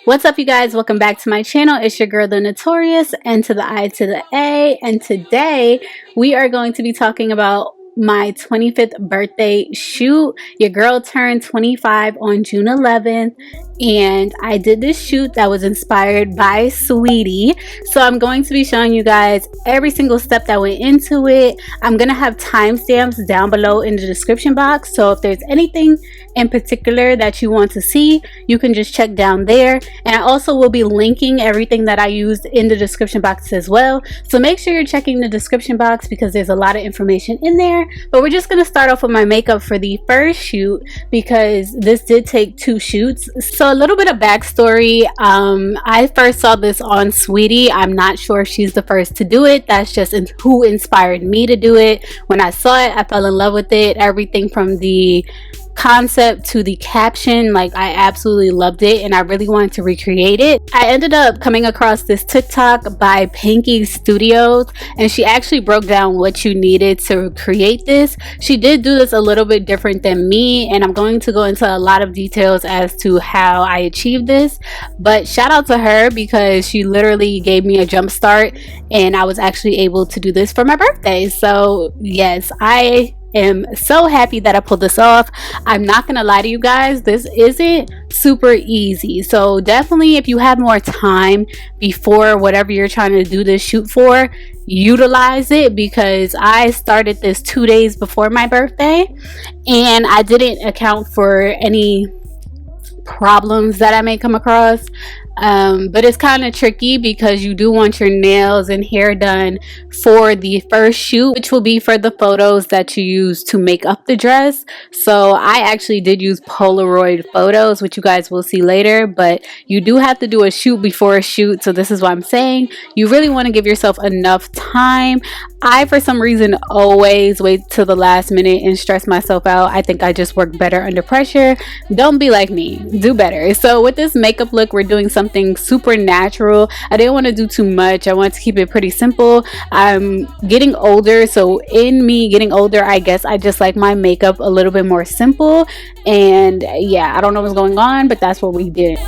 What's up, you guys? Welcome back to my channel. It's your girl, the Notorious, and to the I to the A. And today we are going to be talking about my 25th birthday shoot. Your girl turned 25 on June 11th, and I did this shoot that was inspired by Saweetie. So I'm going to be showing you guys every single step that went into it. I'm gonna have timestamps down below in the description box, so if there's anything in particular that you want to see, you can just check down there. And I also will be linking everything that I used in the description box as well, so make sure you're checking the description box because there's a lot of information in there. But we're just gonna start off with my makeup for the first shoot because this did take 2 shoots. So a little bit of backstory. I first saw this on Saweetie. I'm not sure if she's the first to do it. That's just who inspired me to do it. When I saw it, I fell in love with it. Everything from the concept to the caption, like, I absolutely loved it and I really wanted to recreate it. I ended up coming across this TikTok by Pinky Studios, and she actually broke down what you needed to create this. She did do this a little bit different than me, and I'm going to go into a lot of details as to how I achieved this, but shout out to her because she literally gave me a jump start and I was actually able to do this for my birthday. So yes, I am so happy that I pulled this off. I'm not gonna lie to you guys, this isn't super easy, so definitely if you have more time before whatever you're trying to do this shoot for, utilize it, because I started this 2 days before my birthday and I didn't account for any problems that I may come across. But it's kind of tricky because you do want your nails and hair done for the first shoot, which will be for the photos that you use to make up the dress. So I actually did use Polaroid photos, which you guys will see later, but you do have to do a shoot before a shoot. So this is what I'm saying. You really want to give yourself enough time. I, for some reason, always wait till the last minute and stress myself out. I think I just work better under pressure. Don't be like me. Do better. So with this makeup look, we're doing something super natural. I didn't want to do too much. I wanted to keep it pretty simple. I'm getting older, so in me getting older, I guess I just like my makeup a little bit more simple. And yeah, I don't know what's going on, but that's what we did.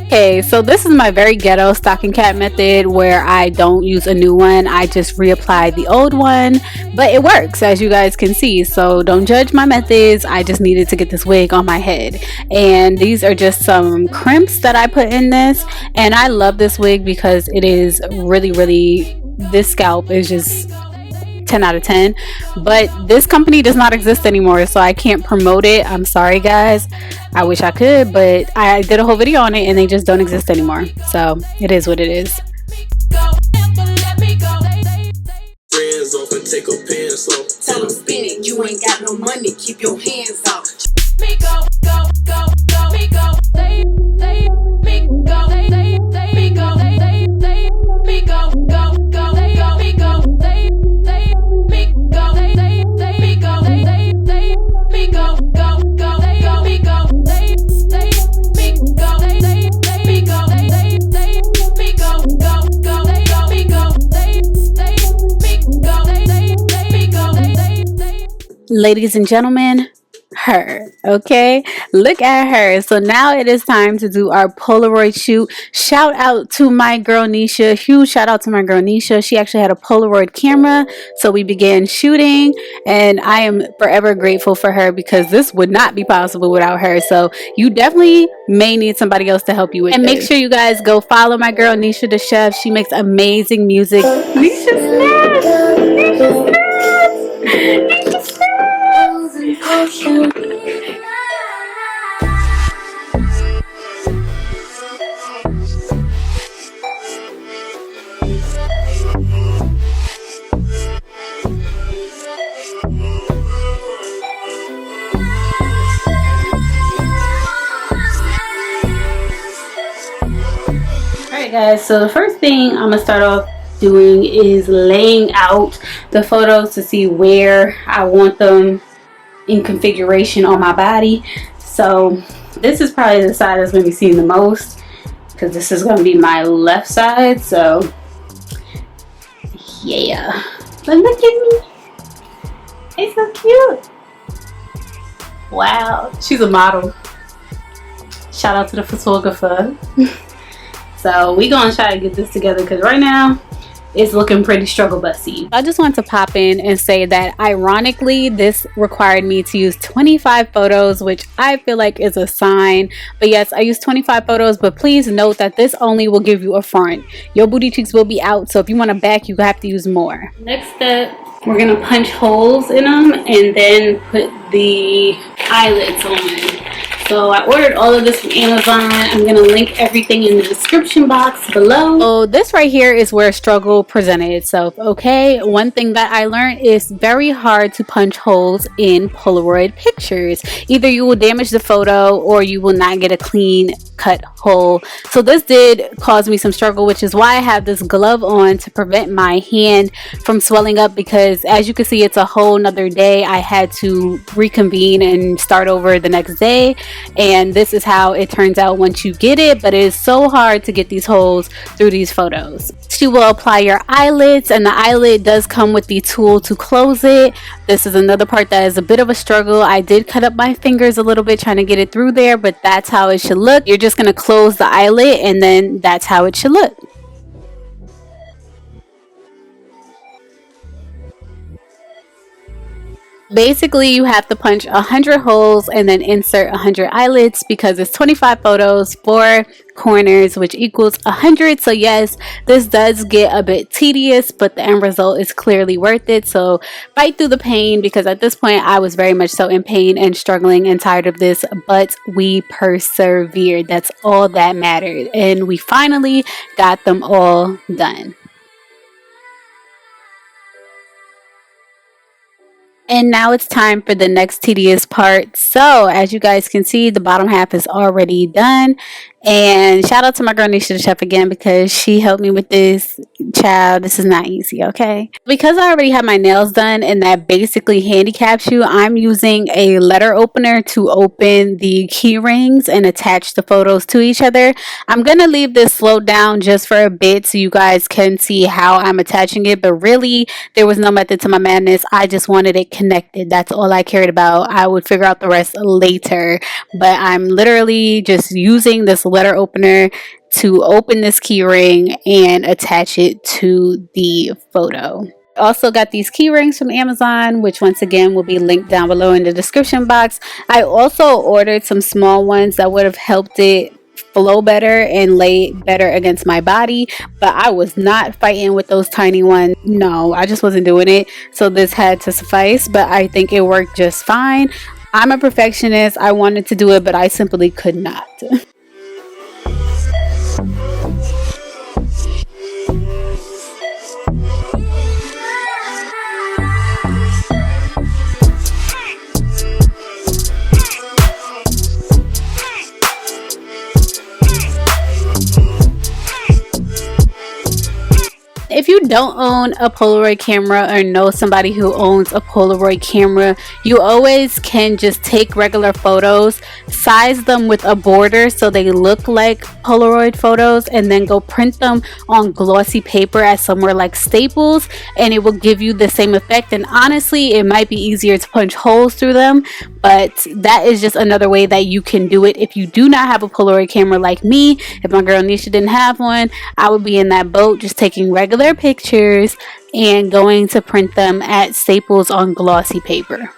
Okay, so this is my very ghetto stocking cap method where I don't use a new one. I just reapply the old one, but it works, as you guys can see. So don't judge my methods. I just needed to get this wig on my head, and these are just some crimps that I put in this. And I love this wig because it is really, this scalp is just 10 out of 10, but this company does not exist anymore, so I can't promote it. I'm sorry guys, I wish I could, but I did a whole video on it and they just don't exist anymore, so it is what it is. Friends off and take a pants off. Tell them spin it, you ain't got no money, keep your hands out. Me go, go, go, go, me go, they, me go, they, me go, they, me go, go, go, they, go, me go, they, me go, they, me go, they, me go, go, go, they, go, me go, they, me go, they, me go, they, me go, go, go, they, go, me go, they, me go, they, me go, they. Ladies and gentlemen, her. Okay, look at her. So now it is time to do our Polaroid shoot. Shout out to my girl Nisha. Huge shout out to my girl Nisha. She actually had a Polaroid camera, so we began shooting, and I am forever grateful for her because this would not be possible without her. So you definitely may need somebody else to help you with. And make sure you guys go follow my girl Nisha the Chef. She makes amazing music. Nisha Snaps! Nisha Snaps! Nisha Snaps! Alright guys, so the first thing I'm gonna start off doing is laying out the photos to see where I want them in configuration on my body. So This is probably the side that's going to be seen the most, because this is going to be my left side. So yeah, but look at me, it's so cute. Wow, she's a model. Shout out to the photographer. So we gonna try to get this together, because right now it's looking pretty struggle busy. I just want to pop in and say that ironically this required me to use 25 photos, which I feel like is a sign. But yes, I used 25 photos, but please note that this only will give you a front. Your booty cheeks will be out, so if you want a back, you have to use more. Next step, we're gonna punch holes in them and then put the eyelids on. So I ordered all of this from Amazon. I'm going to link everything in the description box below. So this right here is where struggle presented itself, okay? One thing that I learned is very hard to punch holes in Polaroid pictures. Either you will damage the photo or you will not get a clean cut hole. So this did cause me some struggle, which is why I have this glove on to prevent my hand from swelling up, because as you can see, it's a whole nother day. I had to reconvene and start over the next day. And this is how it turns out once you get it, but it is so hard to get these holes through these photos. You will apply your eyelids, and the eyelid does come with the tool to close it. This is another part that is a bit of a struggle. I did cut up my fingers a little bit trying to get it through there, but that's how it should look. You're just going to close the eyelid, and then that's how it should look. Basically, you have to punch 100 holes and then insert 100 eyelids, because it's 25 photos, 4 corners, which equals 100. So yes, this does get a bit tedious, but the end result is clearly worth it. So fight through the pain, because at this point I was very much so in pain and struggling and tired of this, but we persevered. That's all that mattered, and we finally got them all done. And now it's time for the next tedious part. So as you guys can see, the bottom half is already done. And shout out to my girl Nisha the Chef again, because she helped me with this. Child, this is not easy, okay? Because I already have my nails done, and that basically handicaps you, I'm using a letter opener to open the key rings and attach the photos to each other. I'm gonna leave this slowed down just for a bit so you guys can see how I'm attaching it, but really there was no method to my madness. I just wanted it connected. That's all I cared about. I would figure out the rest later, but I'm literally just using this letter opener to open this key ring and attach it to the photo. Also got these key rings from Amazon, which once again will be linked down below in the description box. I also ordered some small ones that would have helped it flow better and lay better against my body, but I was not fighting with those tiny ones. No, I just wasn't doing it, so this had to suffice, but I think it worked just fine. I'm a perfectionist. I wanted to do it, but I simply could not. If you don't own a Polaroid camera or know somebody who owns a Polaroid camera, you always can just take regular photos, size them with a border so they look like Polaroid photos, and then go print them on glossy paper at somewhere like Staples, and it will give you the same effect. And honestly, it might be easier to punch holes through them, but that is just another way that you can do it. If you do not have a Polaroid camera like me, if my girl Nisha didn't have one, I would be in that boat, just taking regular pictures and going to print them at Staples on glossy paper.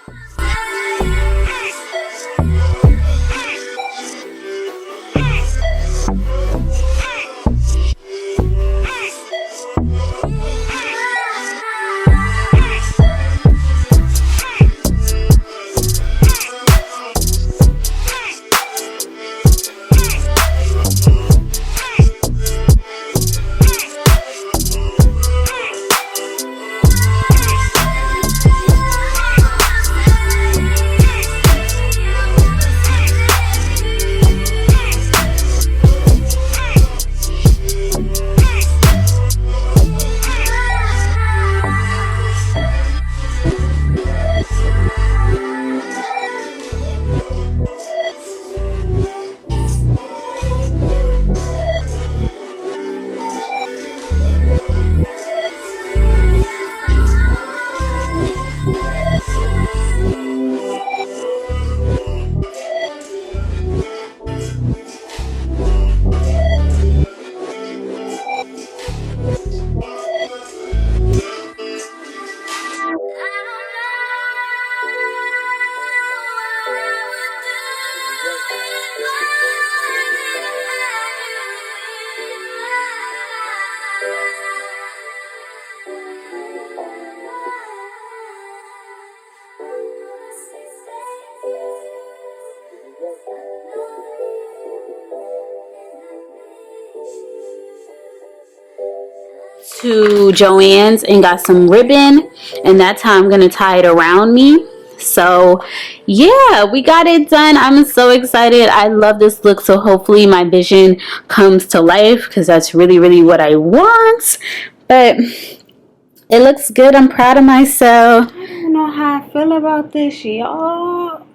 To Joann's and got some ribbon, and that's how I'm gonna tie it around me. So yeah, we got it done. I'm so excited. I love this look, so hopefully my vision comes to life, because that's really what I want. But it looks good. I'm proud of myself. I don't know how I feel about this, y'all.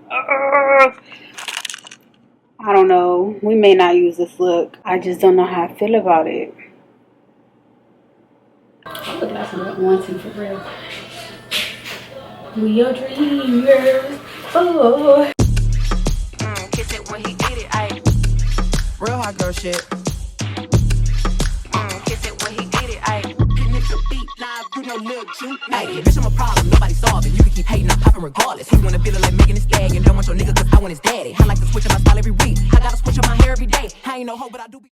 I don't know. We may not use this look. I just don't know how I feel about it. I look like I'm wanting for real. We are dream girls. Oh. Kiss it when he did it, ayy. Real hot girl shit. Kiss it when he did it, ayy. Getting it the beat live with no little juke. Ayy, bitch, I'm a problem, nobody solving. You can keep hating, I'm popping regardless. You wanna feel it like Megan Thee Stallion. Don't want your nigga cause I want his daddy. I like to switch up my style every week. I gotta switch up my hair every day. I ain't no hoe, but I do be.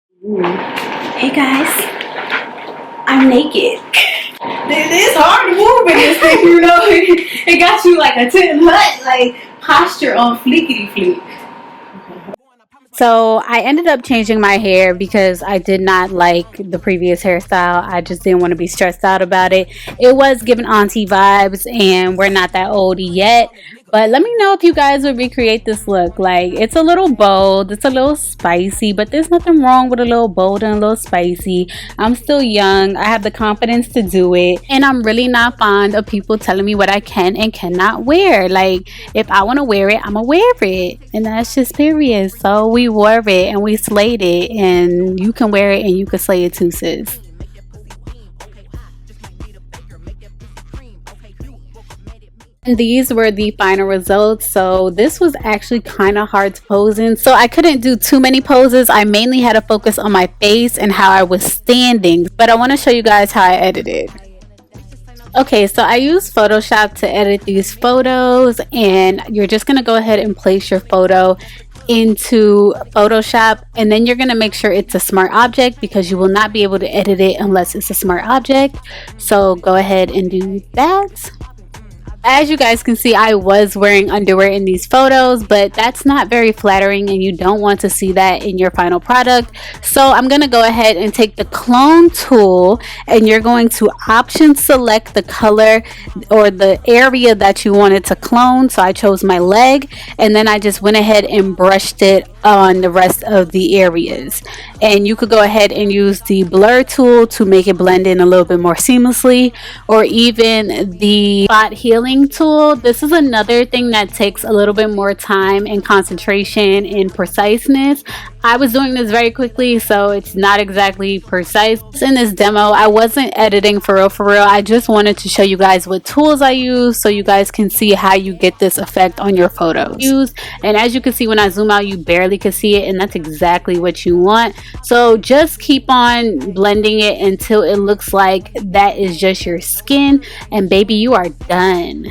Hey guys, I'm naked. It's hard to move in this thing, you know. It got you like a Tint hut, like posture on fleekity fleek. So I ended up changing my hair because I did not like the previous hairstyle. I just didn't want to be stressed out about it. It was giving auntie vibes, and we're not that old yet. But let me know if you guys would recreate this look. Like, it's a little bold, it's a little spicy, but there's nothing wrong with a little bold and a little spicy. I'm still young, I have the confidence to do it, and I'm really not fond of people telling me what I can and cannot wear. Like, if I want to wear it, I'm gonna wear it, and that's just period. So we wore it and we slayed it, and you can wear it and you can slay it too, sis. And these were the final results. So this was actually kind of hard to pose in, so I couldn't do too many poses. I mainly had to focus on my face and how I was standing, but I want to show you guys how I edited. Okay, so I use Photoshop to edit these photos, and you're just gonna go ahead and place your photo into Photoshop, and then you're gonna make sure it's a smart object, because you will not be able to edit it unless it's a smart object. So go ahead and do that. As you guys can see, I was wearing underwear in these photos, but that's not very flattering, and you don't want to see that in your final product. So I'm going to go ahead and take the clone tool, and you're going to option select the color or the area that you wanted to clone. So I chose my leg, and then I just went ahead and brushed it on the rest of the areas. And you could go ahead and use the blur tool to make it blend in a little bit more seamlessly, or even the spot healing tool. This is another thing that takes a little bit more time and concentration and preciseness. I was doing this very quickly, so it's not exactly precise. In this demo, I wasn't editing for real. I just wanted to show you guys what tools I use, so you guys can see how you get this effect on your photos. And as you can see, when I zoom out, you barely can see it, and that's exactly what you want. So just keep on blending it until it looks like that is just your skin, and baby, you are done.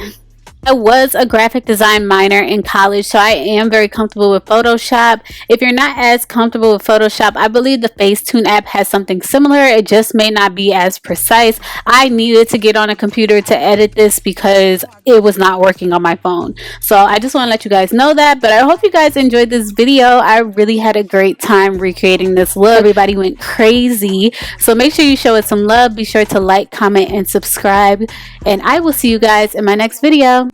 I was a graphic design minor in college, so I am very comfortable with Photoshop. If you're not as comfortable with Photoshop, I believe the Facetune app has something similar. It just may not be as precise. I needed to get on a computer to edit this because it was not working on my phone. So I just want to let you guys know that, but I hope you guys enjoyed this video. I really had a great time recreating this look. Everybody went crazy. So make sure you show it some love. Be sure to like, comment, and subscribe, and I will see you guys in my next video.